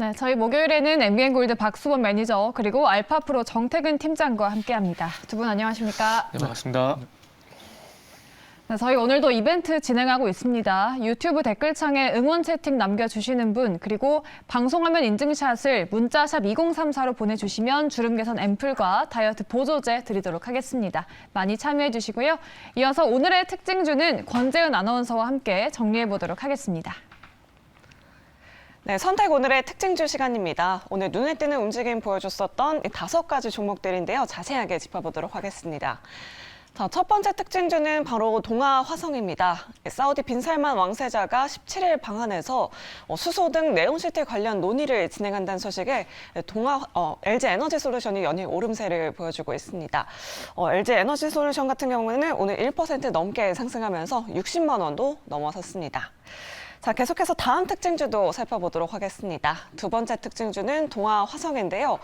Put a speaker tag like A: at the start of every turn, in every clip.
A: 네, 저희 목요일에는 MBN골드 박수범 매니저 그리고 알파프로 정태근 팀장과 함께합니다. 두 분 안녕하십니까?
B: 네, 반갑습니다.
A: 네, 저희 오늘도 이벤트 진행하고 있습니다. 유튜브 댓글창에 응원 채팅 남겨주시는 분 그리고 방송화면 인증샷을 문자샵 2034로 보내주시면 주름 개선 앰플과 다이어트 보조제 드리도록 하겠습니다. 많이 참여해 주시고요. 이어서 오늘의 특징주는 권재은 아나운서와 함께 정리해 보도록 하겠습니다.
C: 네, 선택 오늘의 특징주 시간입니다. 오늘 눈에 띄는 움직임 보여줬었던 이 5가지 종목들인데요. 자세하게 짚어보도록 하겠습니다. 자, 첫 번째 특징주는 바로 동아 화성입니다. 사우디 빈살만 왕세자가 17일 방한에서 수소 등 네온시티 관련 논의를 진행한다는 소식에 LG 에너지 솔루션이 연일 오름세를 보여주고 있습니다. LG 에너지 솔루션 같은 경우는 오늘 1% 넘게 상승하면서 60만 원도 넘어섰습니다. 자, 계속해서 다음 특징주도 살펴보도록 하겠습니다. 두 번째 특징주는 동아 화성인데요.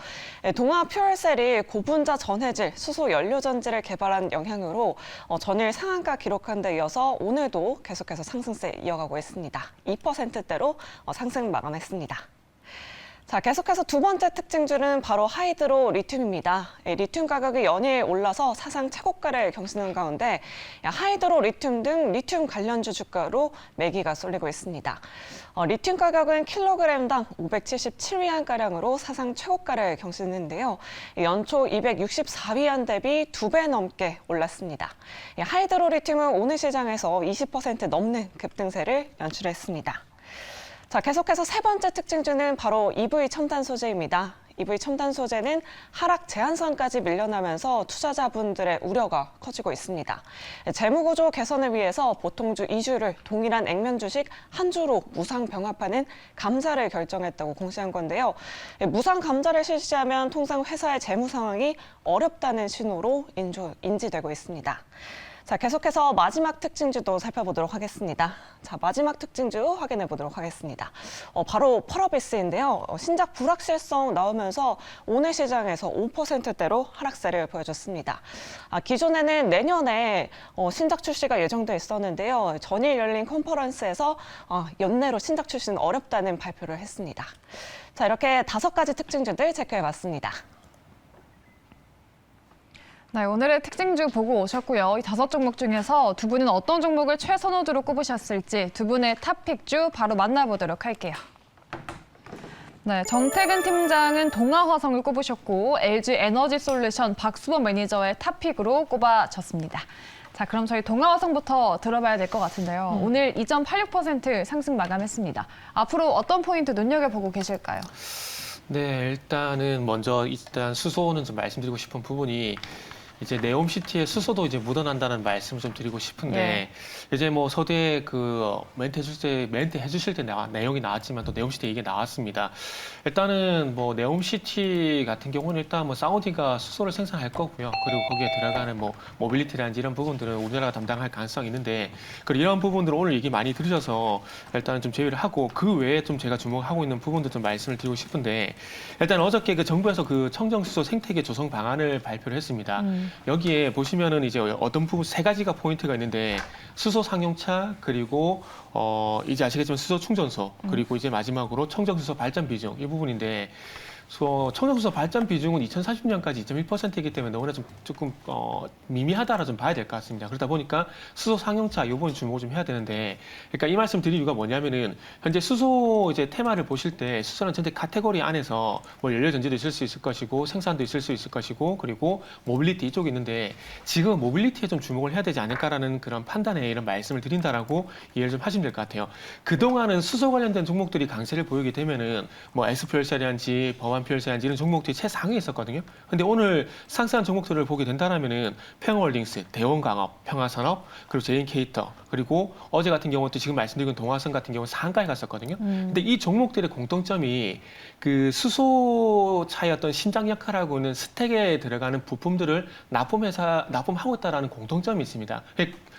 C: 동아 퓨얼셀이 고분자 전해질 수소 연료 전지를 개발한 영향으로 전일 상한가 기록한 데 이어서 오늘도 계속해서 상승세 이어가고 있습니다. 2%대로 상승 마감했습니다. 자, 계속해서 두 번째 특징주는 바로 하이드로 리튬입니다. 리튬 가격이 연일 올라서 사상 최고가를 경신하는 가운데 하이드로 리튬 등 리튬 관련주 주가로 매기가 쏠리고 있습니다. 리튬 가격은 킬로그램당 577위안가량으로 사상 최고가를 경신했는데요. 연초 264위안 대비 2배 넘게 올랐습니다. 하이드로 리튬은 오늘 시장에서 20% 넘는 급등세를 연출했습니다. 자, 계속해서 세 번째 특징주는 바로 EV 첨단 소재입니다. EV 첨단 소재는 하락 제한선까지 밀려나면서 투자자분들의 우려가 커지고 있습니다. 재무구조 개선을 위해서 보통주 2주를 동일한 액면 주식 한 주로 무상 병합하는 감사를 결정했다고 공시한 건데요. 무상 감사를 실시하면 통상 회사의 재무 상황이 어렵다는 신호로 인지되고 있습니다. 자, 계속해서 마지막 특징주도 살펴보도록 하겠습니다. 자, 마지막 특징주 확인해 보도록 하겠습니다. 바로 펄어비스인데요. 신작 불확실성 나오면서 오늘 시장에서 5%대로 하락세를 보여줬습니다. 기존에는 내년에 신작 출시가 예정돼 있었는데요. 전일 열린 컨퍼런스에서 연내로 신작 출시는 어렵다는 발표를 했습니다. 자, 이렇게 5가지 특징주들 체크해 봤습니다.
A: 네, 오늘의 특징주 보고 오셨고요. 이 5종목 중에서 두 분은 어떤 종목을 최선호주로 꼽으셨을지 두 분의 탑픽주 바로 만나보도록 할게요. 네, 정태근 팀장은 동아화성을 꼽으셨고 LG 에너지 솔루션 박수범 매니저의 탑픽으로 꼽아졌습니다. 자, 그럼 저희 동아화성부터 들어봐야 될 것 같은데요. 오늘 2.86% 상승 마감했습니다. 앞으로 어떤 포인트 눈여겨보고 계실까요?
B: 네, 일단은 먼저 수소는 좀 말씀드리고 싶은 부분이 이제 네옴시티에 수소도 이제 묻어난다는 말씀을 좀 드리고 싶은데
A: 네.
B: 이제 뭐 서두에 그 멘트 해주실 때 내용이 나왔지만 또 네옴시티 얘기 나왔습니다. 일단은 뭐 네옴시티 같은 경우는 일단 뭐 사우디가 수소를 생산할 거고요. 그리고 거기에 들어가는 뭐 모빌리티라든지 이런 부분들은 우리나라가 담당할 가능성이 있는데 그리고 이런 부분들 오늘 얘기 많이 들으셔서 일단은 좀 제외를 하고 그 외에 좀 제가 주목하고 있는 부분도 좀 말씀을 드리고 싶은데 일단 어저께 그 정부에서 그 청정수소 생태계 조성 방안을 발표를 했습니다. 여기에 보시면은 이제 어떤 부분 3가지가 포인트가 있는데 수소 상용차 그리고 이제 아시겠지만 수소 충전소 그리고 이제 마지막으로 청정수소 발전 비중 이 부분인데 청정수소 발전 비중은 2040년까지 2.1%이기 때문에 너무나 조금 미미하다라 좀 봐야 될 것 같습니다. 그러다 보니까 수소 상용차 요번 주목을 좀 해야 되는데, 그러니까 이 말씀 드릴 이유가 뭐냐면은 현재 수소 이제 테마를 보실 때 수소는 전체 카테고리 안에서 뭐 연료 전지도 있을 수 있을 것이고 생산도 있을 수 있을 것이고 그리고 모빌리티 이쪽이 있는데 지금 모빌리티에 좀 주목을 해야 되지 않을까라는 그런 판단에 이런 말씀을 드린다라고 이해를 좀 하시면 될 것 같아요. 그동안은 수소 관련된 종목들이 강세를 보이게 되면은 뭐 에스퓨얼셀이란지 범한퓨얼셀이란지 이런 종목들이 최상위에 있었거든요. 근데 오늘 상승한 종목들을 보게 된다면은 평화홀딩스, 대원광업, 평화산업, 그리고 제인케이터, 그리고 어제 같은 경우도 지금 말씀드린 동화선 같은 경우 상한가에 갔었거든요. 근데 이 종목들의 공통점이 그 수소차의 어떤 심장 역할하고 있는 스택에 들어가는 부품들을 납품하고 있다라는 공통점이 있습니다.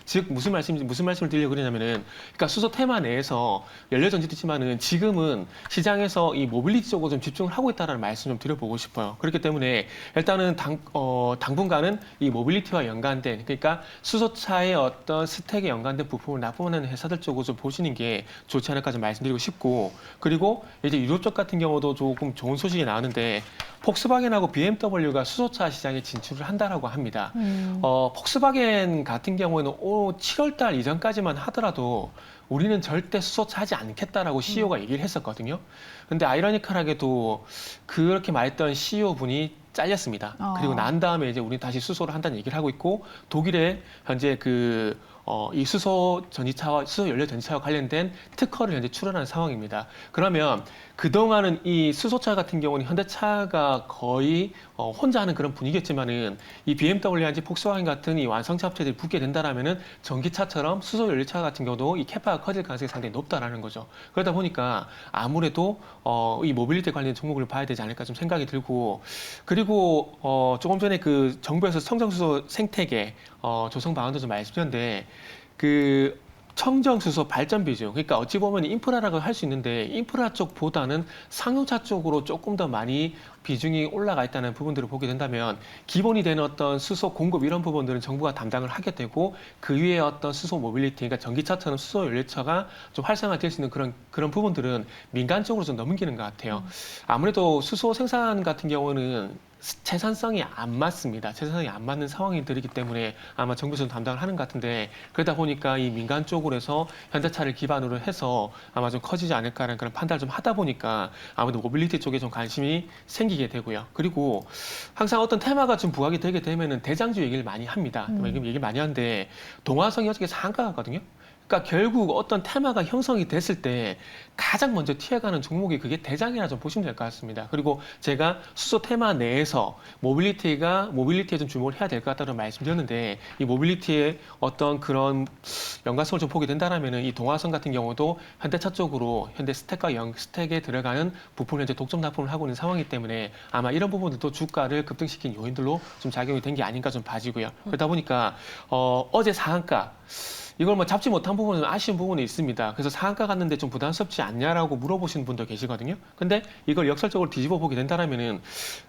B: 즉 무슨 말씀을 드리려고 그러냐면은 그러니까 수소 테마 내에서 연료전지도 있지만은 지금은 시장에서 이 모빌리티 쪽으로 좀 집중을 하고 있다는 말씀 좀 드려보고 싶어요. 그렇기 때문에 일단은 당분간은 이 모빌리티와 연관된 그러니까 수소차의 어떤 스택에 연관된 부품을 납품하는 회사들 쪽으로 좀 보시는 게 좋지 않을까 좀 말씀드리고 싶고 그리고 이제 유럽 쪽 같은 경우도 조금 좋은 소식이 나오는데 폭스바겐하고 BMW가 수소차 시장에 진출을 한다라고 합니다. 폭스바겐 같은 경우에는 7월 달 이전까지만 하더라도 우리는 절대 수소차 하지 않겠다라고 CEO가 얘기를 했었거든요. 근데 아이러니컬하게도 그렇게 말했던 CEO 분이 잘렸습니다. 그리고 난 다음에 이제 우리는 다시 수소를 한다는 얘기를 하고 있고 독일에 현재 이 수소 연료 전지차와 관련된 특허를 현재 출원하는 상황입니다. 그러면 그동안은 이 수소차 같은 경우는 현대차가 거의 혼자 하는 그런 분위기였지만은 이 BMW한지 폭스바겐 같은 이 완성차 업체들이 붙게 된다라면은 전기차처럼 수소 연료차 같은 경우도 이 캐파가 커질 가능성이 상당히 높다라는 거죠. 그러다 보니까 아무래도 이 모빌리티 관련 종목을 봐야 되지 않을까 좀 생각이 들고 그리고 조금 전에 그 정부에서 청정수소 생태계 조성 방안도 좀 말씀드렸는데 그 청정수소 발전 비중, 그러니까 어찌 보면 인프라라고 할 수 있는데 인프라 쪽보다는 상용차 쪽으로 조금 더 많이 비중이 올라가 있다는 부분들을 보게 된다면 기본이 되는 어떤 수소 공급 이런 부분들은 정부가 담당을 하게 되고 그 위에 어떤 수소 모빌리티, 그러니까 전기차처럼 수소 연료차가 좀 활성화될 수 있는 그런 부분들은 민간 쪽으로 좀 넘기는 것 같아요. 아무래도 수소 생산 같은 경우는 채산성이 안 맞습니다. 채산성이 안 맞는 상황들이기 때문에 아마 정부에서 좀 담당을 하는 것 같은데 그러다 보니까 이 민간 쪽으로 해서 현대차를 기반으로 해서 아마 좀 커지지 않을까라는 그런 판단을 좀 하다 보니까 아무래도 모빌리티 쪽에 좀 관심이 생기게 되고요. 그리고 항상 어떤 테마가 좀 부각이 되게 되면은 대장주 얘기를 많이 합니다. 얘기를 많이 하는데 동화성이 어저께 상가거든요. 그러니까 결국 어떤 테마가 형성이 됐을 때 가장 먼저 튀어가는 종목이 그게 대장이라 좀 보시면 될 것 같습니다. 그리고 제가 수소 테마 내에서 모빌리티에 좀 주목을 해야 될 것 같다는 말씀드렸는데 이 모빌리티의 어떤 그런 연관성을 좀 보게 된다라면은 이 동화성 같은 경우도 현대차 쪽으로 현대 스택에 들어가는 부품을 현재 독점 납품을 하고 있는 상황이기 때문에 아마 이런 부분들도 주가를 급등시킨 요인들로 좀 작용이 된 게 아닌가 좀 봐지고요. 그러다 보니까 어제 상한가 이걸 뭐 잡지 못한 부분은 아쉬운 부분이 있습니다. 그래서 상한가 갔는데 좀 부담스럽지 않냐라고 물어보시는 분도 계시거든요. 근데 이걸 역설적으로 뒤집어 보게 된다면은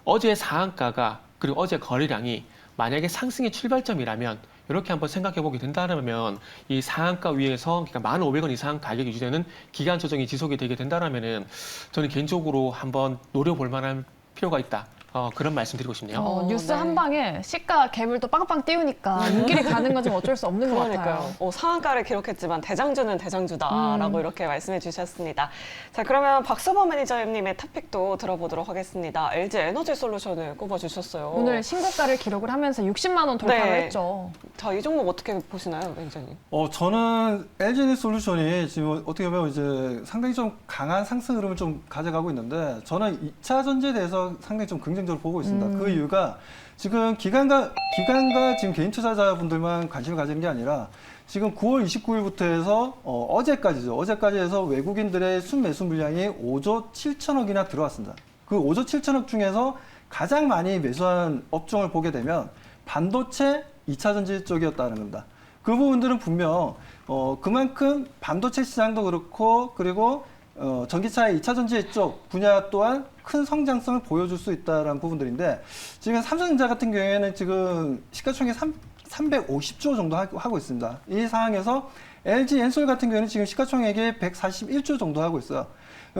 B: 어제 상한가가 그리고 어제 거래량이 만약에 상승의 출발점이라면 이렇게 한번 생각해 보게 된다면 이 상한가 위에서 그러니까 1,500원 이상 가격이 유지되는 기간 조정이 지속이 되게 된다면은 저는 개인적으로 한번 노려볼 만한 필요가 있다. 그런 말씀 드리고 싶네요.
A: 뉴스
C: 네.
A: 한 방에 시가 갭을 또 빵빵 띄우니까 눈길이 가는 건 좀 어쩔 수 없는 것
C: 그러니까요.
A: 같아요.
C: 상한가를 기록했지만 대장주는 대장주다라고 이렇게 말씀해 주셨습니다. 자, 그러면 박서범 매니저님의 탑픽도 들어보도록 하겠습니다. LG 에너지 솔루션을 꼽아주셨어요.
A: 오늘 신고가를 기록을 하면서 60만 원 돌파를
C: 네.
A: 했죠.
C: 자, 이 종목 어떻게 보시나요, 매니저님?
D: 저는 LG 에너지 솔루션이 지금 어떻게 보면 이제 상당히 좀 강한 상승 흐름을 좀 가져가고 있는데 저는 2차 전지에 대해서 상당히 좀 긍정적으로 보고 있습니다. 그 이유가 지금 기관과 지금 개인 투자자분들만 관심을 가지는 게 아니라 지금 9월 29일부터 해서 어제까지 해서 외국인들의 순매수 물량이 5조 7천억이나 들어왔습니다. 그 5조 7천억 중에서 가장 많이 매수한 업종을 보게 되면 반도체 2차 전지 쪽이었다는 겁니다. 그 부분들은 분명 그만큼 반도체 시장도 그렇고 그리고 전기차의 2차 전지 쪽 분야 또한 큰 성장성을 보여줄 수 있다는 부분들인데 지금 삼성전자 같은 경우에는 지금 시가총액 350조 정도 하고 있습니다. 이 상황에서 LG 엔솔 같은 경우는 지금 시가총액이 141조 정도 하고 있어요.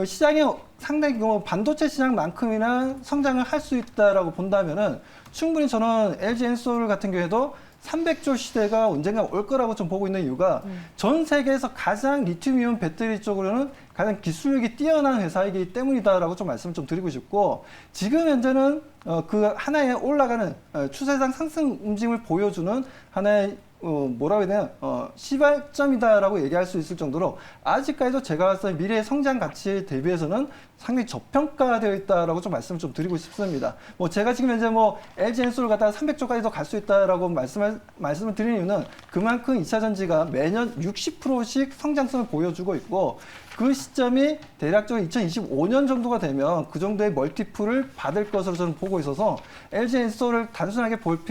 D: 시장이 상당히 반도체 시장만큼이나 성장을 할 수 있다라고 본다면은 충분히 저는 LG 엔솔 같은 경우에도 300조 시대가 언젠가 올 거라고 좀 보고 있는 이유가 전 세계에서 가장 리튬이온 배터리 쪽으로는 가장 기술력이 뛰어난 회사이기 때문이다라고 좀 말씀 좀 드리고 싶고 지금 현재는 그 하나의 올라가는 추세상 상승 움직임을 보여주는 하나의 뭐라고 해야 되나 시발점이다라고 얘기할 수 있을 정도로 아직까지도 제가 봤을 때 미래의 성장 가치에 대비해서는 상당히 저평가되어 있다라고 좀 말씀을 좀 드리고 싶습니다. 제가 지금 현재 LG 엔솔을 갖다가 300조까지도 갈 수 있다라고 말씀을 드리는 이유는 그만큼 2차 전지가 매년 60%씩 성장성을 보여주고 있고 그 시점이 대략적으로 2025년 정도가 되면 그 정도의 멀티플을 받을 것으로 저는 보고 있어서 LG 엔솔을 단순하게 볼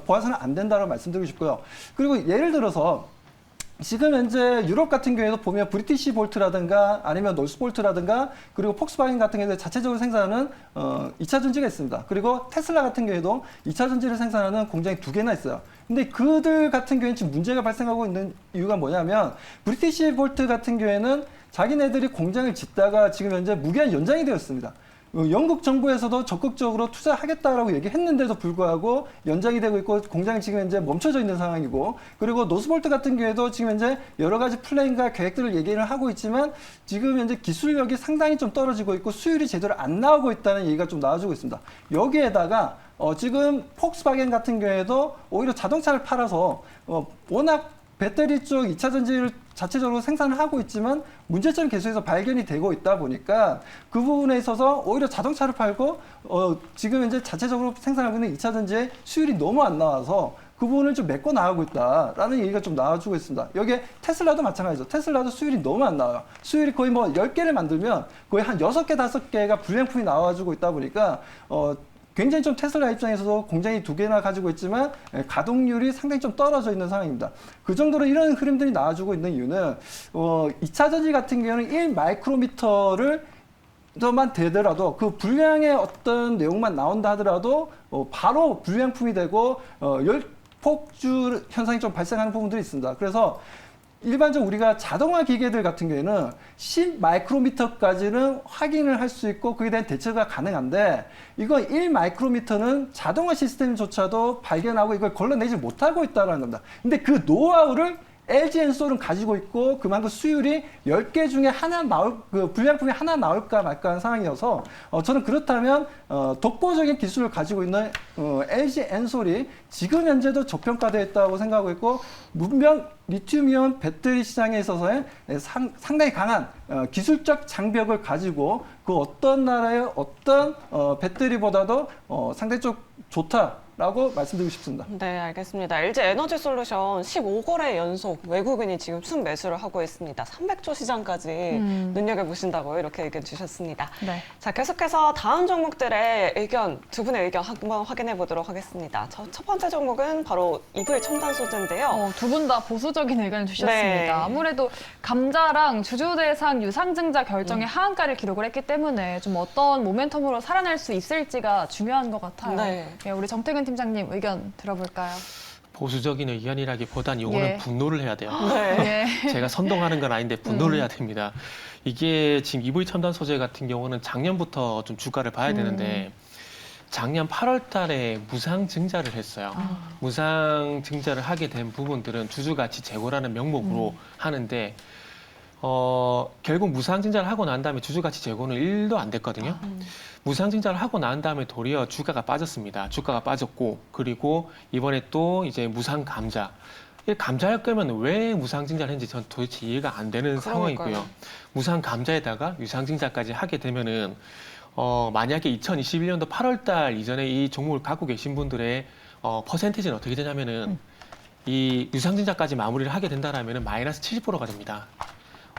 D: 봐서는 안 된다고 말씀드리고 싶고요. 그리고 예를 들어서 지금 현재 유럽 같은 경우에도 보면 브리티시 볼트라든가 아니면 노스볼트라든가 그리고 폭스바겐 같은 경우에 자체적으로 생산하는 2차 전지가 있습니다. 그리고 테슬라 같은 경우에도 2차 전지를 생산하는 공장이 2개나 있어요. 근데 그들 같은 경우에는 지금 문제가 발생하고 있는 이유가 뭐냐면 브리티시 볼트 같은 경우에는 자기네들이 공장을 짓다가 지금 현재 무기한 연장이 되었습니다. 영국 정부에서도 적극적으로 투자하겠다라고 얘기했는데도 불구하고 연장이 되고 있고 공장이 지금 현재 멈춰져 있는 상황이고, 그리고 노스볼트 같은 경우에도 지금 현재 여러 가지 플랜과 계획들을 얘기를 하고 있지만 지금 현재 기술력이 상당히 좀 떨어지고 있고 수율이 제대로 안 나오고 있다는 얘기가 좀 나와주고 있습니다. 여기에다가 지금 폭스바겐 같은 경우에도 오히려 자동차를 팔아서 워낙 배터리 쪽 2차 전지를 자체적으로 생산을 하고 있지만 문제점이 계속해서 발견이 되고 있다 보니까 그 부분에 있어서 오히려 자동차를 팔고 지금 현재 자체적으로 생산하고 있는 2차 전지의 수율이 너무 안 나와서 그 부분을 좀 메꿔 나가고 있다라는 얘기가 좀 나와주고 있습니다. 여기에 테슬라도 마찬가지죠. 테슬라도 수율이 너무 안 나와요. 수율이 거의 뭐 10개를 만들면 거의 한 6개, 5개가 불량품이 나와주고 있다 보니까 굉장히 좀 테슬라 입장에서도 공장이 2개나 가지고 있지만 가동률이 상당히 좀 떨어져 있는 상황입니다. 그 정도로 이런 흐름들이 나와주고 있는 이유는 2차 전지 같은 경우는 1마이크로미터를 만 되더라도 그 불량의 어떤 내용만 나온다 하더라도 바로 불량품이 되고 열폭주 현상이 좀 발생하는 부분들이 있습니다. 그래서 일반적으로 우리가 자동화 기계들 같은 경우에는 10마이크로미터까지는 확인을 할 수 있고 그에 대한 대처가 가능한데 이건 1마이크로미터는 자동화 시스템조차도 발견하고 이걸 걸러내지 못하고 있다는 겁니다. 근데 그 노하우를 LG 엔솔은 가지고 있고 그만큼 수율이 10개 중에 하나 그 불량품이 하나 나올까 말까 하는 상황이어서 저는 그렇다면 독보적인 기술을 가지고 있는 LG 엔솔이 지금 현재도 저평가되어 있다고 생각하고 있고 문명 리튬이온 배터리 시장에 있어서의 상당히 강한 기술적 장벽을 가지고 그 어떤 나라의 어떤 배터리보다도 상당히 좀 좋다라고 말씀드리고 싶습니다.
C: 네, 알겠습니다. LG 에너지 솔루션 15거래 연속 외국인이 지금 순매수를 하고 있습니다. 300조 시장까지 눈여겨보신다고 이렇게 의견 주셨습니다.
A: 네.
C: 자, 계속해서 다음 종목들의 의견, 두 분의 의견 한번 확인해 보도록 하겠습니다. 첫 번째 종목은 바로 EV 첨단 소재인데요.
A: 두 분 다 보수적인 의견을 주셨습니다.
C: 네.
A: 아무래도 감자랑 주주대상 유상증자 결정에 하한가를 기록을 했기 때문에 좀 어떤 모멘텀으로 살아날 수 있을지가 중요한 것 같아요.
C: 네.
A: 우리 정태근 팀장님 의견 들어볼까요?
B: 보수적인 의견이라기보단 이거는
A: 예.
B: 분노를 해야 돼요.
C: 네.
B: 제가 선동하는 건 아닌데 분노를 해야 됩니다. 이게 지금 EV 첨단 소재 같은 경우는 작년부터 좀 주가를 봐야 되는데 작년 8월 달에 무상 증자를 했어요. 무상 증자를 하게 된 부분들은 주주가치 제고라는 명목으로 하는데 결국 무상 증자를 하고 난 다음에 주주가치 제고는 1도 안 됐거든요. 무상 증자를 하고 난 다음에 도리어 주가가 빠졌습니다. 주가가 빠졌고 그리고 이번에 또 이제 무상 감자. 이 감자할 거면 왜 무상 증자를 했는지 전 도대체 이해가 안 되는 상황이고요. 무상 감자에다가 유상 증자까지 하게 되면은 만약에 2021년도 8월 달 이전에 이 종목을 갖고 계신 분들의 퍼센티지는 어떻게 되냐면은 이 유상 증자까지 마무리를 하게 된다라면은 마이너스 70%가 됩니다.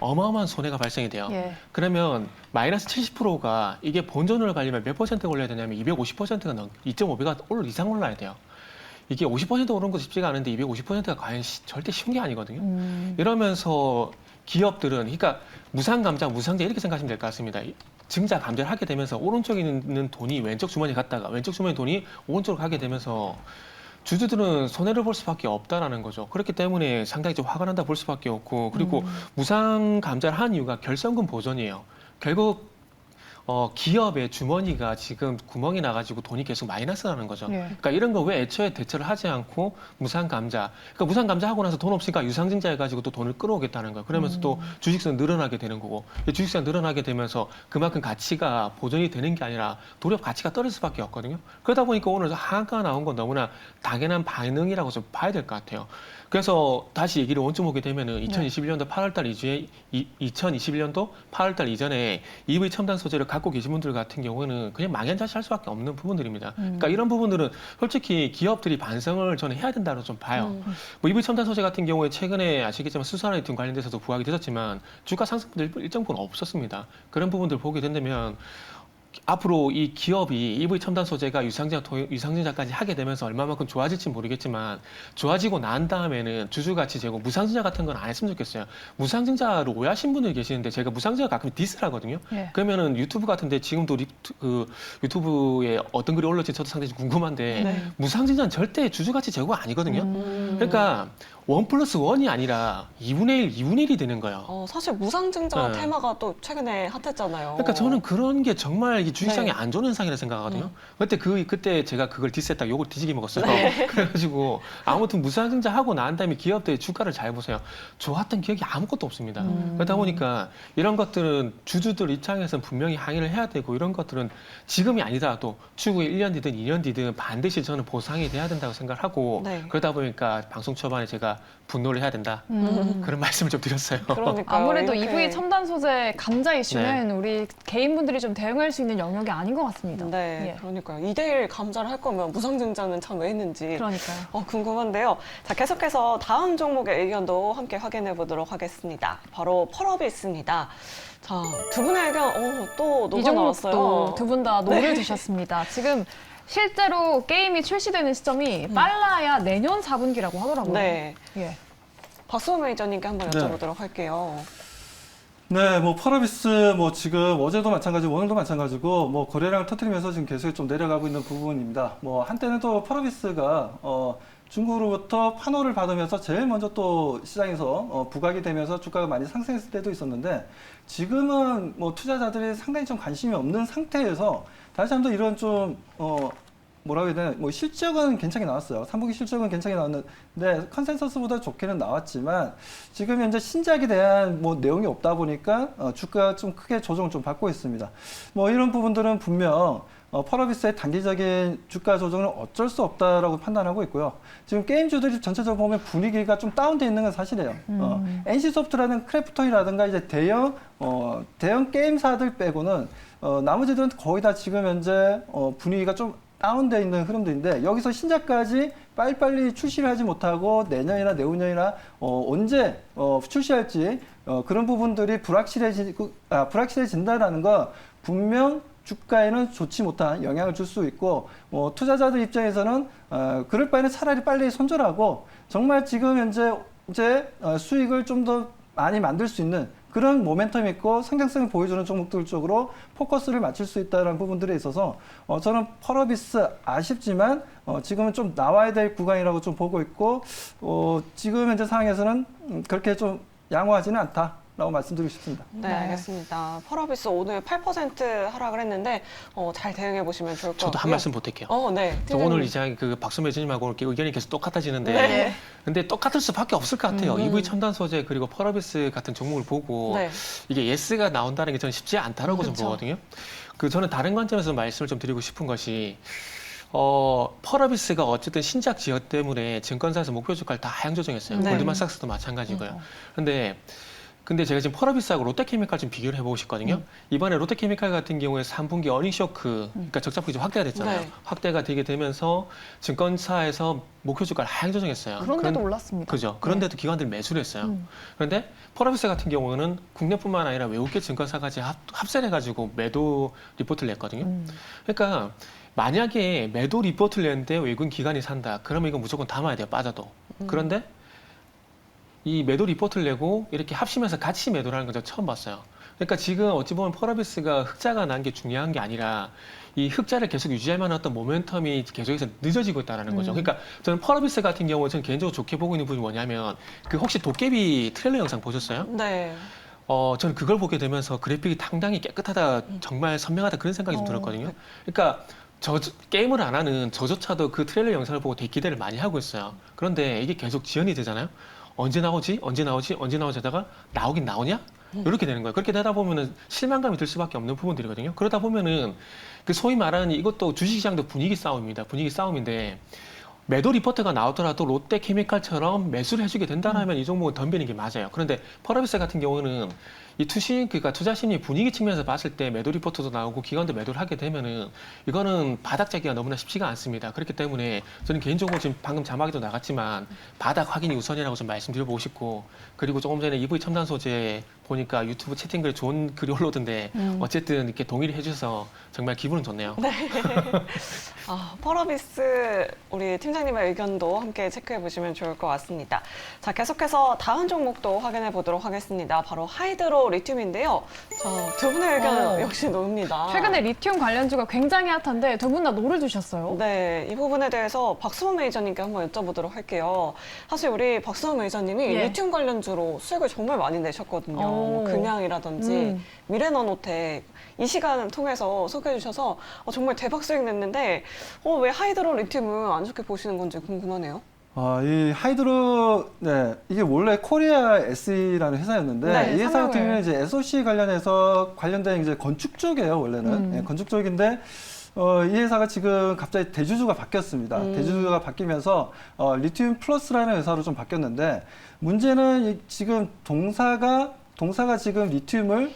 B: 어마어마한 손해가 발생이 돼요.
A: 예.
B: 그러면 마이너스 70%가 이게 본전으로 가려면 몇 퍼센트 올려야 되냐면 250%가 2.5배가 이상 올라야 돼요. 이게 50% 오른 거 쉽지가 않은데 250%가 과연 절대 쉬운 게 아니거든요. 이러면서 기업들은 그러니까 무상감자, 무상제 이렇게 생각하시면 될 것 같습니다. 증자 감자를 하게 되면서 오른쪽에 있는 돈이 왼쪽 주머니에 갔다가 왼쪽 주머니 돈이 오른쪽으로 가게 되면서 주주들은 손해를 볼 수밖에 없다라는 거죠. 그렇기 때문에 상당히 좀 화가 난다 볼 수밖에 없고 그리고 무상 감자를 한 이유가 결성금 보전이에요. 결국 기업의 주머니가 지금 구멍이 나가지고 돈이 계속 마이너스 나는 거죠.
A: 예.
B: 그러니까 이런 거 왜 애초에 대처를 하지 않고 무상 감자. 그러니까 무상 감자 하고 나서 돈 없으니까 유상증자 해가지고 또 돈을 끌어오겠다는 거예요. 그러면서 또 주식수는 늘어나게 되는 거고 주식수가 늘어나게 되면서 그만큼 가치가 보존이 되는 게 아니라 도리어 가치가 떨어질 수밖에 없거든요. 그러다 보니까 오늘 하한가 나온 건 너무나 당연한 반응이라고 좀 봐야 될 것 같아요. 그래서 다시 얘기를 원점 오게 되면은 2021년도 8월달 이주에 2021년도 8월달 이전에 EV 첨단 소재를 갖고 계신 분들 같은 경우는 그냥 망연자실할 수밖에 없는 부분들입니다. 그러니까 이런 부분들은 솔직히 기업들이 반성을 저는 해야 된다고 좀 봐요. 뭐 EV 첨단 소재 같은 경우에 최근에 아시겠지만 수소나 리튬 관련돼서도 부각이 되었지만 주가 상승도 일정 부분 없었습니다. 그런 부분들 보게 된다면 앞으로 이 기업이 EV 첨단 소재가 유상증자까지 하게 되면서 얼마만큼 좋아질지 모르겠지만 좋아지고 난 다음에는 주주가치 제고 무상증자 같은 건 안 했으면 좋겠어요. 무상증자를 오해하신 분들이 계시는데 제가 무상증자 가끔 디스를 하거든요.
A: 예.
B: 그러면은 유튜브 같은데 지금도 유튜브에 어떤 글이 올라올지 저도 상당히 궁금한데
C: 네.
B: 무상증자는 절대 주주가치 제고가 아니거든요. 그러니까 1+1이 아니라 2분의 1, 2분의 1이 되는 거예요.
C: 사실 무상증자
B: 네.
C: 테마가 또 최근에 핫했잖아요.
B: 그러니까 저는 그런 게 정말 이 주식시장에
C: 네.
B: 안 좋은 현상이라 생각하거든요. 그때 제가 그걸 디스했다가 욕을 뒤지게 먹었어요.
C: 네.
B: 그래가지고 아무튼 무상증자 하고 난 다음에 기업들의 주가를 잘 보세요. 좋았던 기억이 아무것도 없습니다. 그러다 보니까 이런 것들은 주주들 입장에서는 분명히 항의를 해야 되고 이런 것들은 지금이 아니더라도 추후에 1년 뒤든 2년 뒤든 반드시 저는 보상이 돼야 된다고 생각을 하고
C: 네.
B: 그러다 보니까 방송 초반에 제가 분노를 해야 된다. 그런 말씀을 좀 드렸어요.
C: 그러니까
A: 아무래도 EV 첨단 소재 감자 이슈는
B: 네.
A: 우리 개인분들이 좀 대응할 수 있는 영역이 아닌 것 같습니다.
C: 네,
A: 예.
C: 그러니까요. 2대1 감자를 할 거면 무상증자는 참 왜 했는지
A: 그러니까요.
C: 궁금한데요. 자, 계속해서 다음 종목의 의견도 함께 확인해 보도록 하겠습니다. 바로 펄어비스입니다. 자, 두 분의 의견 또
A: 이
C: 녹아
A: 종목도
C: 나왔어요.
A: 두 분 다 노를
C: 네.
A: 주셨습니다. 지금 실제로 게임이 출시되는 시점이 빨라야 내년 4분기라고 하더라고요.
C: 네,
A: 예.
C: 박수호 매니저님께 한번
D: 네.
C: 여쭤보도록 할게요.
D: 네, 뭐 펄어비스 뭐 지금 어제도 마찬가지고 오늘도 마찬가지고 뭐 거래량을 터뜨리면서 지금 계속 좀 내려가고 있는 부분입니다. 뭐 한때는 또 펄어비스가 중국으로부터 판호를 받으면서 제일 먼저 또 시장에서 부각이 되면서 주가가 많이 상승했을 때도 있었는데 지금은 뭐 투자자들이 상당히 좀 관심이 없는 상태에서 다시 한번 이런 좀 뭐라고 해야 되나, 뭐 실적은 괜찮게 나왔어요. 3분기 실적은 괜찮게 나왔는데 컨센서스보다 좋게는 나왔지만 지금 현재 신작에 대한 뭐 내용이 없다 보니까 주가가 좀 크게 조정을 좀 받고 있습니다. 뭐 이런 부분들은 분명 펄어비스의 단기적인 주가 조정은 어쩔 수 없다라고 판단하고 있고요. 지금 게임주들이 전체적으로 보면 분위기가 좀 다운돼 있는 건 사실이에요. NC소프트라는 크래프톤이라든가 이제 대형 게임사들 빼고는 나머지들은 거의 다 지금 현재 분위기가 좀 다운되어 있는 흐름들인데 여기서 신작까지 빨리빨리 출시를 하지 못하고 내년이나 내후년이나 언제 출시할지 그런 부분들이 불확실해진다라는 거 분명 주가에는 좋지 못한 영향을 줄 수 있고 투자자들 입장에서는 그럴 바에는 차라리 빨리 손절하고 정말 지금 현재 수익을 좀 더 많이 만들 수 있는 그런 모멘텀 있고 성장성을 보여주는 종목들 쪽으로 포커스를 맞출 수 있다는 부분들에 있어서 저는 펄어비스 아쉽지만 지금은 좀 나와야 될 구간이라고 좀 보고 있고 지금 현재 상황에서는 그렇게 좀 양호하지는 않다라고 말씀드리고 싶습니다.
C: 네,
A: 네.
C: 알겠습니다. 펄어비스 오늘 8% 하락을 했는데 잘 대응해 보시면 좋을 것 같고요.
B: 저도 한 말씀 보탤게요.
C: 네.
B: 저 오늘 이제 그 박수 매주님하고 이렇게 의견이 계속 똑같아지는데
C: 네.
B: 근데 똑같을 수밖에 없을 것 같아요. EV 첨단 소재 그리고 펄어비스 같은 종목을 보고
C: 네.
B: 이게 예스가 나온다는 게 저는 쉽지 않다라고 좀
C: 그렇죠.
B: 보거든요. 저는 다른 관점에서 말씀을 좀 드리고 싶은 것이 펄어비스가 어쨌든 신작 지역 때문에 증권사에서 목표 주가를 다 하향 조정했어요.
C: 네.
B: 골드만삭스도 마찬가지고요. 근데 제가 지금 펄어비스하고 롯데케미칼 좀 비교를 해보고 싶거든요. 이번에 롯데케미칼 같은 경우에 3분기 어닝 쇼크, 그러니까 적자폭이 좀 확대가 됐잖아요.
C: 네.
B: 확대가 되게 되면서 증권사에서 목표 주가를 하향 조정했어요.
A: 그런데도 올랐습니다.
B: 그죠. 그런데도 기관들이 매수를 했어요. 그런데 펄어비스 같은 경우는 국내뿐만 아니라 외국계 증권사까지 합세를 해가지고 매도 리포트를 냈거든요. 그러니까 만약에 매도 리포트를 냈는데 외국인 기관이 산다. 그러면 이건 무조건 담아야 돼요. 빠져도. 그런데 이 매도 리포트를 내고 이렇게 합심해서 같이 매도를 하는 건 저 처음 봤어요. 그러니까 지금 어찌 보면 펄어비스가 흑자가 난 게 중요한 게 아니라 이 흑자를 계속 유지할 만한 어떤 모멘텀이 계속해서 늦어지고 있다는 거죠. 그러니까 저는 펄어비스 같은 경우 저는 개인적으로 좋게 보고 있는 부분이 뭐냐면 그 혹시 도깨비 트레일러 영상 보셨어요?
C: 네.
B: 저는 그걸 보게 되면서 그래픽이 상당히 깨끗하다, 정말 선명하다 그런 생각이 좀 들었거든요. 그러니까 게임을 안 하는 저조차도 그 트레일러 영상을 보고 되게 기대를 많이 하고 있어요. 그런데 이게 계속 지연이 되잖아요. 언제 나오지 하다가 나오긴 나오냐? 이렇게 되는 거예요. 그렇게 되다 보면은 실망감이 들 수밖에 없는 부분들이거든요. 그러다 보면은 그 소위 말하는 이것도 주식시장도 분위기 싸움입니다. 분위기 싸움인데 매도 리포트가 나오더라도 롯데케미칼처럼 매수를 해주게 된다면 이 종목은 덤비는 게 맞아요. 그런데 펄어비스 같은 경우는 이 그러니까 투자 심리 분위기 측면에서 봤을 때 매도 리포트도 나오고 기관도 매도를 하게 되면은 이거는 바닥 잡기가 너무나 쉽지가 않습니다. 그렇기 때문에 저는 개인적으로 지금 방금 자막에도 나갔지만 바닥 확인이 우선이라고 좀 말씀드려보고 싶고 그리고 조금 전에 EV 첨단 소재 보니까 유튜브 채팅글에 좋은 글이 올라오던데 어쨌든 이렇게 동의를 해주셔서 정말 기분은 좋네요.
C: 펄어비스 우리 팀장님의 의견도 함께 체크해 보시면 좋을 것 같습니다. 자, 계속해서 다음 종목도 확인해 보도록 하겠습니다. 바로 하이드로 리튬인데요. 자, 두 분의 의견은 역시 노입니다.
A: 최근에 리튬 관련주가 굉장히 핫한데 두 분 다 노를 주셨어요.
C: 네, 이 부분에 대해서 박수원 매니저님께 한번 여쭤보도록 할게요. 사실 우리 박수원 매니저님이
A: 예.
C: 리튬 관련주로 수익을 정말 많이 내셨거든요. 뭐 금양이라든지 미래나노텍 이 시간 통해서 소개해 주셔서 정말 대박 수익 냈는데 왜 하이드로 리튬은 안 좋게 보시는 건지 궁금하네요.
D: 이 하이드로, 네, 이게 원래 코리아 SE라는 회사였는데,
C: 네,
D: 이 회사 같은
A: 상용을.
D: 경우는 이제 SOC 관련된 이제 건축 쪽이에요, 원래는. 네, 건축 쪽인데, 이 회사가 지금 갑자기 대주주가 바뀌었습니다. 대주주가 바뀌면서, 리튬 플러스라는 회사로 좀 바뀌었는데, 문제는 지금 동사가 지금 리튬을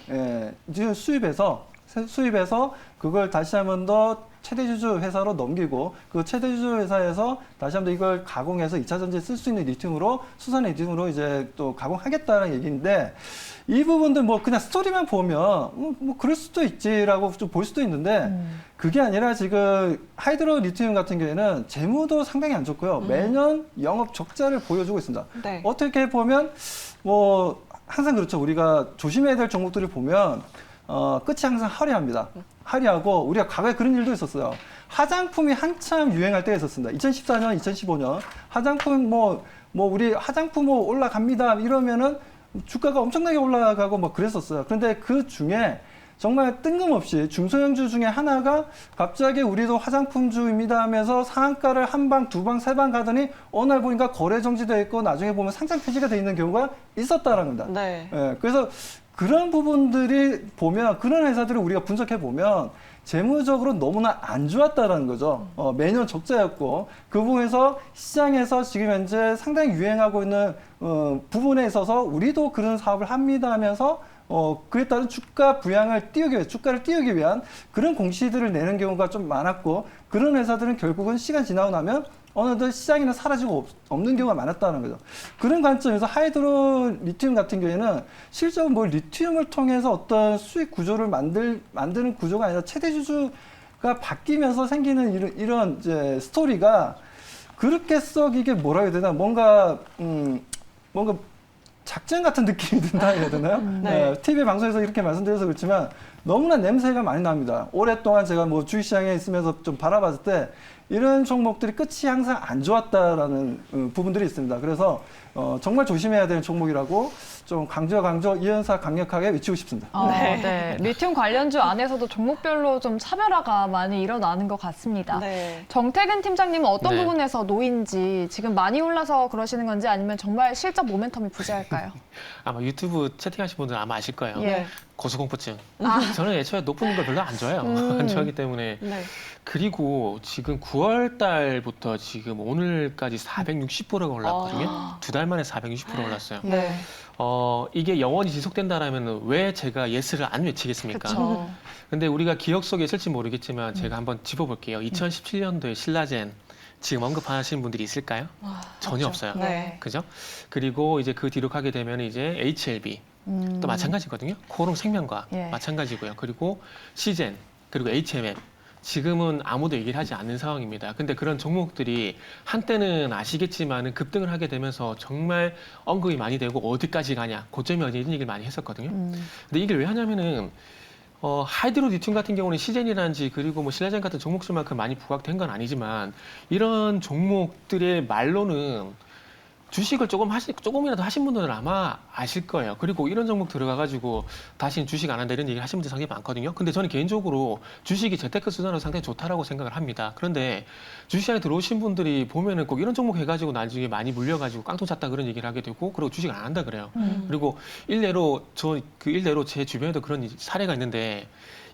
D: 수입해서 그걸 다시 한번 더 최대주주 회사로 넘기고 그 최대주주 회사에서 다시 한번 이걸 가공해서 2차 전지에 쓸 수 있는 리튬으로 수산 리튬으로 이제 또 가공하겠다는 얘기인데 이 부분들 뭐 그냥 스토리만 보면 뭐 그럴 수도 있지라고 좀 볼 수도 있는데 그게 아니라 지금 하이드로 리튬 같은 경우에는 재무도 상당히 안 좋고요. 매년 영업 적자를 보여주고 있습니다.
C: 네.
D: 어떻게 보면 뭐 항상 그렇죠. 우리가 조심해야 될 종목들을 보면 끝이 항상 화려합니다. 화려하고 우리가 과거에 그런 일도 있었어요. 화장품이 한참 유행할 때가 있었습니다. 2014년, 2015년 화장품 우리 화장품 올라갑니다 이러면은 주가가 엄청나게 올라가고 뭐 그랬었어요. 그런데 그 중에 정말 뜬금없이 중소형주 중에 하나가 갑자기 우리도 화장품주입니다 하면서 상한가를 한 방, 두 방, 세 방 가더니 어느 날 보니까 거래 정지되어 있고 나중에 보면 상장 폐지가 되어 있는 경우가 있었다는 겁니다.
C: 네.
D: 그래서 그런 부분들이 보면 그런 회사들을 우리가 분석해 보면 재무적으로 너무나 안 좋았다라는 거죠. 매년 적자였고 그 부분에서 시장에서 지금 현재 상당히 유행하고 있는 부분에 있어서 우리도 그런 사업을 합니다 하면서 그에 따른 주가를 띄우기 위한 그런 공시들을 내는 경우가 좀 많았고 그런 회사들은 결국은 시간 지나고 나면 어느덧 시장에는 사라지고 없는 경우가 많았다는 거죠. 그런 관점에서 하이드로 리튬 같은 경우에는 실제로 뭐 리튬을 통해서 어떤 수익 구조를 만드는 구조가 아니라 최대주주가 바뀌면서 생기는 이런 이제 스토리가 그렇게 썩 이게 뭐라 해야 되나 뭔가 작전 같은 느낌이 든다 해야 되나요?
C: 네.
D: TV 방송에서 이렇게 말씀드려서 그렇지만 너무나 냄새가 많이 납니다. 오랫동안 제가 뭐 주식시장에 있으면서 좀 바라봤을 때 이런 종목들이 끝이 항상 안 좋았다라는 부분들이 있습니다. 그래서 정말 조심해야 되는 종목이라고 좀 이 회사 강력하게 외치고 싶습니다.
A: 네. 리튬 관련주 안에서도 종목별로 좀 차별화가 많이 일어나는 것 같습니다.
C: 네.
A: 정태근 팀장님은 어떤
B: 네.
A: 부분에서 노인지 지금 많이 올라서 그러시는 건지 아니면 정말 실적 모멘텀이 부재할까요?
B: 아마 유튜브 채팅하신 분들은 아마 아실 거예요.
A: 예.
B: 고소공포증. 저는 애초에 높은 걸 별로 안 좋아해요. 안 좋아하기 때문에.
C: 네.
B: 그리고 지금 9월 달부터 지금 오늘까지 460%가 올랐거든요. 두 달 만에 460% 올랐어요.
C: 네.
B: 이게 영원히 지속된다라면 왜 제가 예스를 안 외치겠습니까?
A: 그렇죠.
B: 근데 우리가 기억 속에 있을지 모르겠지만 제가 한번 짚어볼게요. 2017년도에 신라젠 지금 언급하시는 분들이 있을까요? 전혀 없어요.
C: 네.
B: 그죠? 그리고 이제 그 뒤로 가게 되면 이제 HLB 또 마찬가지거든요. 코오롱 생명과
A: 예.
B: 마찬가지고요. 그리고 시젠 그리고 HMM 지금은 아무도 얘기를 하지 않는 상황입니다. 근데 그런 종목들이 한때는 아시겠지만은 급등을 하게 되면서 정말 언급이 많이 되고 어디까지 가냐, 고점이 어디 이런 얘기를 많이 했었거든요. 근데 이게 왜 하냐면은 하이드로 리튬 같은 경우는 시젠이라든지 그리고 뭐 신라젠 같은 종목들만큼 많이 부각된 건 아니지만 이런 종목들의 말로는 주식을 조금이라도 하신 분들은 아마 아실 거예요. 그리고 이런 종목 들어가가지고 다시는 주식 안 한다 이런 얘기를 하신 분들 상당히 많거든요. 근데 저는 개인적으로 주식이 재테크 수단으로 상당히 좋다라고 생각을 합니다. 그런데 주식시장에 들어오신 분들이 보면은 꼭 이런 종목 해가지고 나중에 많이 물려가지고 깡통 찼다 그런 얘기를 하게 되고 그리고 주식 안 한다 그래요. 그리고 일례로 제 주변에도 그런 사례가 있는데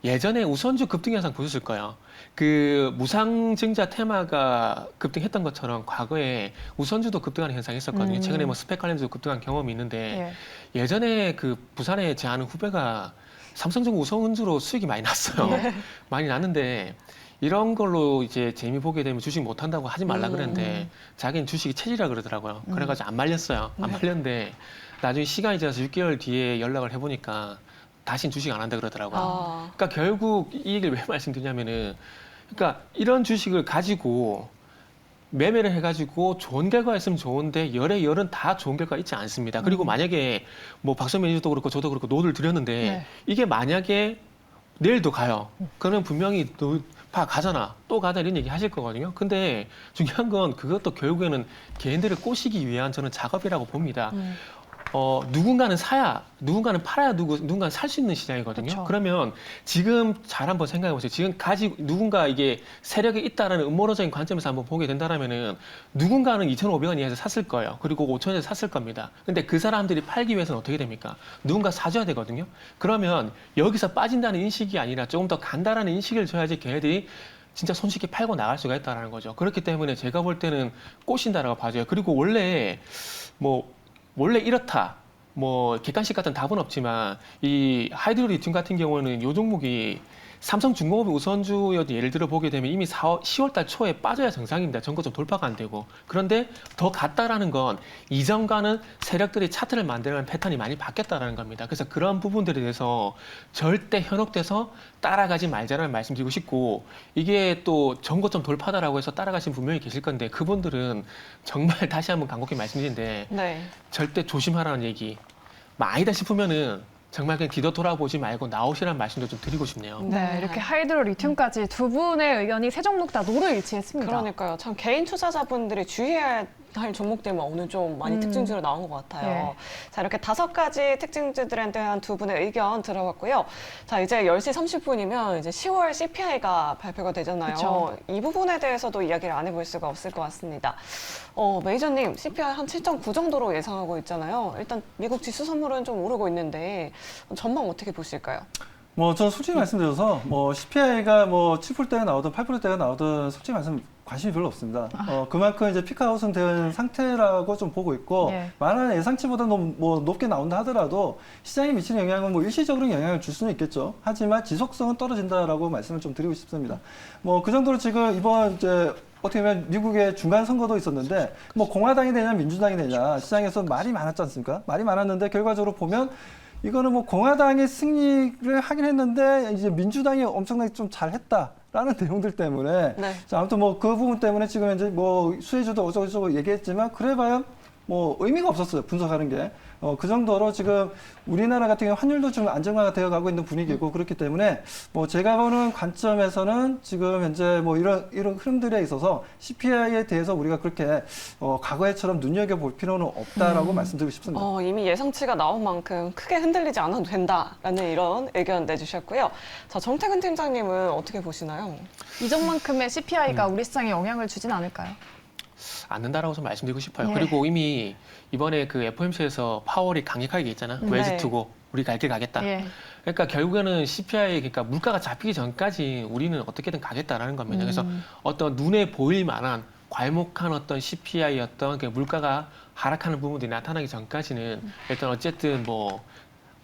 B: 예전에 우선주 급등 현상 보셨을 거예요. 그 무상증자 테마가 급등했던 것처럼 과거에 우선주도 급등하는 현상이 있었거든요. 최근에 뭐 스펙 관련주도 급등한 경험이 있는데 예전에 그 부산에 제 아는 후배가 삼성전자 우선주로 수익이 많이 났어요. 많이 났는데 이런 걸로 이제 재미 보게 되면 주식 못 한다고 하지 말라 그랬는데 자기는 주식이 체질이라 그러더라고요. 그래가지고 안 말렸어요. 안 말렸는데 나중에 시간이 지나서 6개월 뒤에 연락을 해보니까 다시는 주식 안 한다 그러더라고요.
C: 아.
B: 그러니까 결국 이 얘기를 왜 말씀드리냐면은, 그러니까 이런 주식을 가지고 매매를 해가지고 좋은 결과 있으면 좋은데 열은 다 좋은 결과 있지 않습니다. 그리고 만약에 뭐 박선민 의원도 그렇고 저도 그렇고 노를 드렸는데
A: 네.
B: 이게 만약에 내일도 가요. 그러면 분명히 가잖아. 또 가자 이런 얘기 하실 거거든요. 근데 중요한 건 그것도 결국에는 개인들을 꼬시기 위한 저는 작업이라고 봅니다. 누군가는 사야, 누군가는 팔아야 누군가는 살 수 있는 시장이거든요.
A: 그쵸.
B: 그러면 지금 잘 한번 생각해 보세요. 지금 누군가 이게 세력이 있다라는 음모론적인 관점에서 한번 보게 된다라면은 누군가는 2,500원 이하에서 샀을 거예요. 그리고 5,000원에서 샀을 겁니다. 근데 그 사람들이 팔기 위해서는 어떻게 됩니까? 누군가 사줘야 되거든요. 그러면 여기서 빠진다는 인식이 아니라 조금 더 간다라는 인식을 줘야지 걔네들이 진짜 손쉽게 팔고 나갈 수가 있다라는 거죠. 그렇기 때문에 제가 볼 때는 꼬신다라고 봐줘요. 그리고 원래 이렇다. 뭐 객관식 같은 답은 없지만 이 하이드로 리튬 같은 경우는 요 종목이 삼성중공업이 우선주여도 예를 들어 보게 되면 이미 10월 달 초에 빠져야 정상입니다. 전고점 돌파가 안 되고. 그런데 더 갔다라는 건 이전과는 세력들이 차트를 만들어가는 패턴이 많이 바뀌었다라는 겁니다. 그래서 그런 부분들에 대해서 절대 현혹돼서 따라가지 말자라는 말씀드리고 싶고, 이게 또 전고점 돌파다라고 해서 따라가신 분명히 계실 건데 그분들은 정말 다시 한번 간곡히 말씀드리는데
C: 네.
B: 절대 조심하라는 얘기. 아니다 싶으면은 정말 그냥 뒤도 돌아보지 말고 나오시라는 말씀도 좀 드리고 싶네요.
A: 네, 이렇게 하이드로 리튬까지 두 분의 의견이 세 종목 다 노를 일치했습니다.
C: 그러니까요. 참 개인 투자자분들이 주의해야 할 종목들만 오늘 좀 많이 특징주로 나온 것 같아요.
A: 예.
C: 자, 이렇게 5가지 특징주들에 대한 두 분의 의견 들어봤고요. 자, 이제 10시 30분이면 이제 10월 CPI가 발표가 되잖아요.
A: 그쵸.
C: 이 부분에 대해서도 이야기를 안 해볼 수가 없을 것 같습니다. 메이저님, CPI 한 7.9 정도로 예상하고 있잖아요. 일단 미국 지수 선물은 좀 오르고 있는데 전망 어떻게 보실까요?
D: 저는 솔직히 말씀드려서 CPI가 7%대가 나오든 8%대가 나오든 솔직히 말씀 관심이 별로 없습니다. 그만큼 이제 피크아웃은 된 상태라고 좀 보고 있고,
A: 예.
D: 만약 예상치보다 높게 나온다 하더라도 시장에 미치는 영향은 일시적으로 영향을 줄 수는 있겠죠. 하지만 지속성은 떨어진다라고 말씀을 좀 드리고 싶습니다. 그 정도로 지금 이번 이제 어떻게 보면 미국의 중간 선거도 있었는데 공화당이 되냐 민주당이 되냐 시장에서 말이 많았지 않습니까? 말이 많았는데 결과적으로 보면 이거는 공화당이 승리를 하긴 했는데 이제 민주당이 엄청나게 좀 잘했다라는 내용들 때문에
C: 네.
D: 자, 아무튼 그 부분 때문에 지금 현재 수혜주도 어쩌고저쩌고 얘기했지만 그래봐야 의미가 없었어요. 분석하는 게. 그 정도로 지금 우리나라 같은 경우 환율도 좀 안정화가 되어 가고 있는 분위기고 그렇기 때문에 제가 보는 관점에서는 지금 현재 이런 흐름들에 있어서 CPI에 대해서 우리가 그렇게 과거에처럼 눈여겨볼 필요는 없다라고 말씀드리고 싶습니다.
C: 이미 예상치가 나온 만큼 크게 흔들리지 않아도 된다라는 이런 의견 내주셨고요. 자, 정태근 팀장님은 어떻게 보시나요?
A: 이전만큼의 CPI가 우리 시장에 영향을 주진 않을까요?
B: 않는다라고 좀 말씀드리고 싶어요.
A: 예.
B: 그리고 이미 이번에 그 FOMC에서 파월이 강력하게 얘기했잖아. 웰즈 투고 우리 갈 길 가겠다.
A: 예.
B: 그러니까 결국에는 CPI, 그러니까 물가가 잡히기 전까지 우리는 어떻게든 가겠다라는 겁니다. 그래서 어떤 눈에 보일 만한 괄목한 어떤 CPI였던 그 물가가 하락하는 부분들이 나타나기 전까지는 일단 어쨌든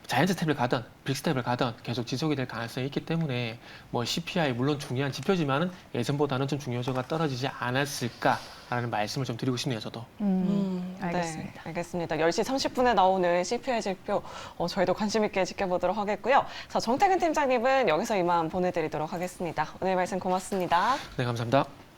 B: 자이언트 스텝을 가든 빅 스텝을 가든 계속 지속이 될 가능성이 있기 때문에 CPI 물론 중요한 지표지만은 예전보다는 좀 중요도가 떨어지지 않았을까라는 말씀을 좀 드리고 싶네요, 저도.
A: 알겠습니다.
C: 네, 알겠습니다. 10시 30분에 나오는 CPI 지표 저희도 관심 있게 지켜보도록 하겠고요. 자, 정태근 팀장님은 여기서 이만 보내드리도록 하겠습니다. 오늘 말씀 고맙습니다.
B: 네, 감사합니다.